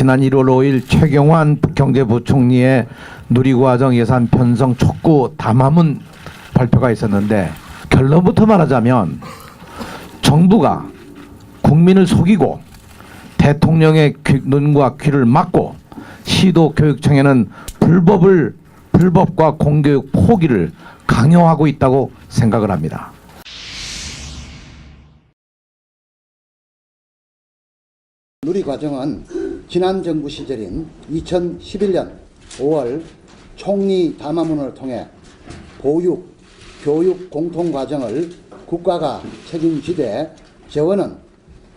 지난 1월 5일 최경환 경제부총리의 누리과정 예산 편성 촉구 담화문 발표가 있었는데, 결론부터 말하자면 정부가 국민을 속이고 대통령의 눈과 귀를 막고 시도교육청에는 불법과 공교육 포기를 강요하고 있다고 생각을 합니다. 누리과정은 지난 정부 시절인 2011년 5월 총리 담화문을 통해 보육, 교육 공통과정을 국가가 책임지되 재원은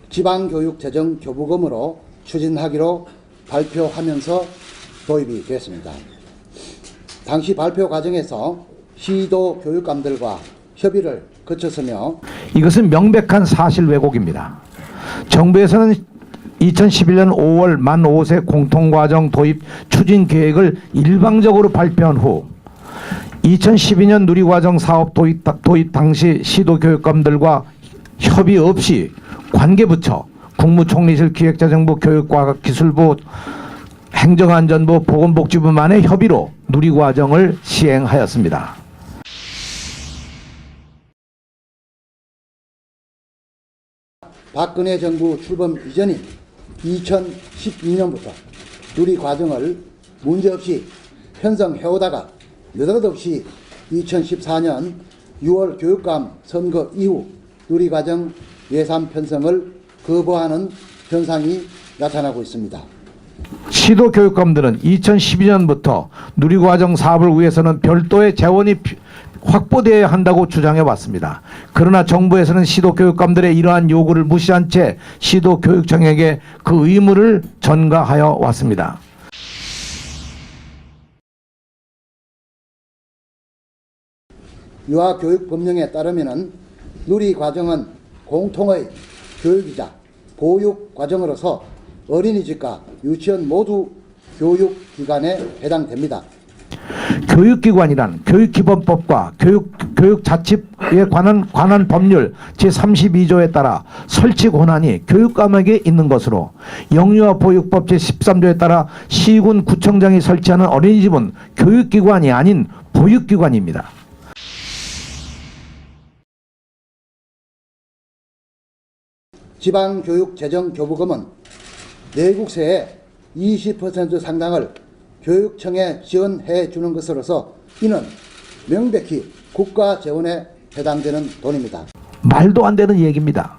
지방교육재정교부금으로 추진하기로 발표하면서 도입이 되었습니다. 당시 발표 과정에서 시도 교육감들과 협의를 거쳤으며 이것은 명백한 사실 왜곡입니다. 정부에서는 2011년 5월 만 5세 공통과정 도입 추진 계획을 일방적으로 발표한 후 2012년 누리과정 사업 도입 당시 시도교육감들과 협의 없이 관계부처, 국무총리실 기획재정부, 교육과학기술부, 행정안전부, 보건복지부만의 협의로 누리과정을 시행하였습니다. 박근혜 정부 출범 이전인 2012년부터 누리과정을 문제없이 편성해오다가 느닷없이 2014년 6월 교육감 선거 이후 누리과정 예산 편성을 거부하는 현상이 나타나고 있습니다. 시도교육감들은 2012년부터 누리과정 사업을 위해서는 별도의 재원이 확보되어야 한다고 주장해 왔습니다. 그러나 정부에서는 시도교육감들의 이러한 요구를 무시한 채 시도교육청에게 그 의무를 전가하여 왔습니다. 유아교육법령에 따르면 누리과정은 공통의 교육이자 보육과정으로서 어린이집과 유치원 모두 교육기관에 해당됩니다. 교육기관이란 교육기본법과 교육자치에 관한 법률 제32조에 따라 설치 권한이 교육감에게 있는 것으로, 영유아 보육법 제13조에 따라 시군 구청장이 설치하는 어린이집은 교육기관이 아닌 보육기관입니다. 지방교육재정교부금은 내국세의 20% 상당을 교육청에 지원해 주는 것으로서 이는 명백히 국가 재원에 해당되는 돈입니다. 말도 안 되는 얘기입니다.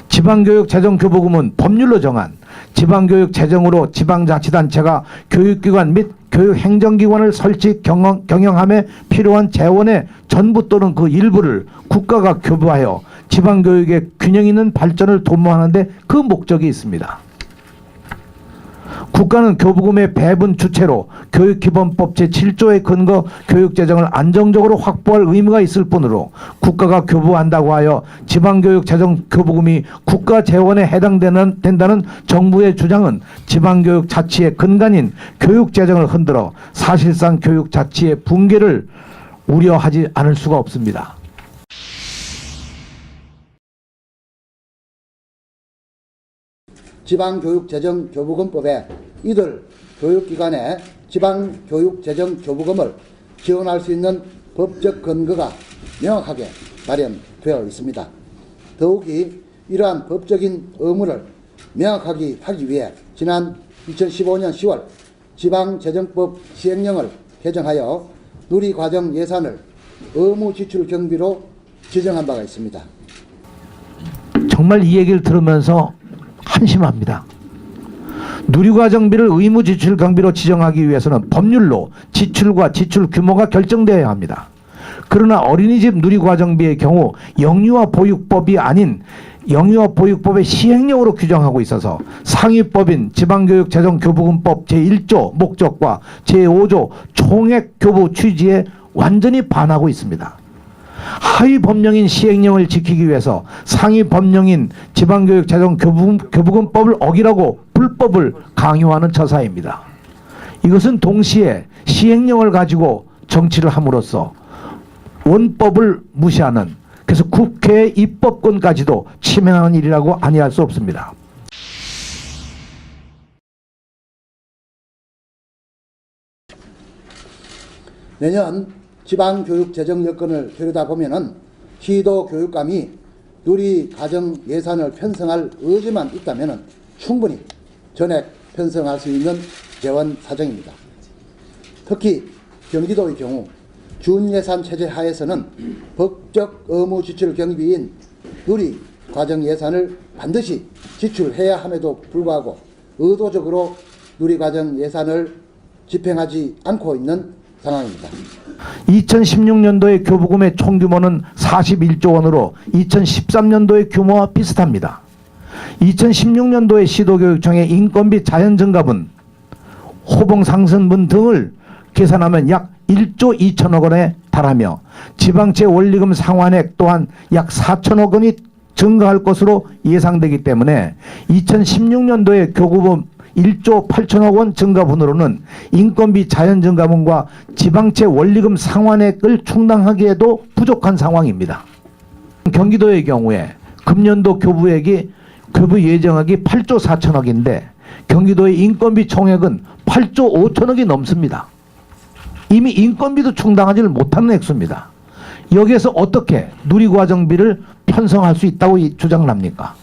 지방교육재정교부금은 법률로 정한 지방교육 재정으로 지방자치단체가 교육기관 및 교육행정기관을 설치 경영함에 필요한 재원의 전부 또는 그 일부를 국가가 교부하여 지방교육의 균형 있는 발전을 도모하는 데 그 목적이 있습니다. 국가는 교부금의 배분 주체로 교육기본법 제7조에 근거 교육재정을 안정적으로 확보할 의무가 있을 뿐으로 국가가 교부한다고 하여 지방교육재정 교부금이 국가 재원에 해당된다는 정부의 주장은 지방교육 자치의 근간인 교육재정을 흔들어 사실상 교육자치의 붕괴를 우려하지 않을 수가 없습니다. 지방교육재정교부금법에 이들 교육기관에 지방교육재정교부금을 지원할 수 있는 법적 근거가 명확하게 마련되어 있습니다. 더욱이 이러한 법적인 의무를 명확하게 하기 위해 지난 2015년 10월 지방재정법 시행령을 개정하여 누리과정 예산을 의무지출 경비로 지정한 바가 있습니다. 정말 이 얘기를 들으면서 한심합니다. 누리과정비를 의무지출 경비로 지정하기 위해서는 법률로 지출과 지출 규모가 결정되어야 합니다. 그러나 어린이집 누리과정비의 경우 영유아 보육법이 아닌 영유아 보육법의 시행령으로 규정하고 있어서 상위법인 지방교육재정교부금법 제1조 목적과 제5조 총액교부 취지에 완전히 반하고 있습니다. 하위 법령인 시행령을 지키기 위해서 상위 법령인 지방교육재정교부금법을 어기라고 불법을 강요하는 처사입니다. 이것은 동시에 시행령을 가지고 정치를 함으로써 원법을 무시하는, 그래서 국회의 입법권까지도 침해하는 일이라고 아니할 수 없습니다. 내년 지방교육 재정 여건을 들여다보면은 시도 교육감이 누리과정 예산을 편성할 의지만 있다면은 충분히 전액 편성할 수 있는 재원 사정입니다. 특히 경기도의 경우 준예산 체제 하에서는 법적 의무 지출 경비인 누리과정 예산을 반드시 지출해야 함에도 불구하고 의도적으로 누리과정 예산을 집행하지 않고 있는 상황입니다. 2016년도의 교부금의 총규모는 41조 원으로 2013년도의 규모와 비슷합니다. 2016년도의 시도교육청의 인건비 자연증가분, 호봉상승분 등을 계산하면 약 1조 2천억 원에 달하며 지방채 원리금 상환액 또한 약 4천억 원이 증가할 것으로 예상되기 때문에 2016년도의 교부금 1조 8천억 원 증가분으로는 인건비 자연증가분과 지방채 원리금 상환액을 충당하기에도 부족한 상황입니다. 경기도의 경우에 금년도 교부 예정액이 8조 4천억인데 경기도의 인건비 총액은 8조 5천억이 넘습니다. 이미 인건비도 충당하지를 못하는 액수입니다. 여기에서 어떻게 누리과정비를 편성할 수 있다고 주장을 합니까?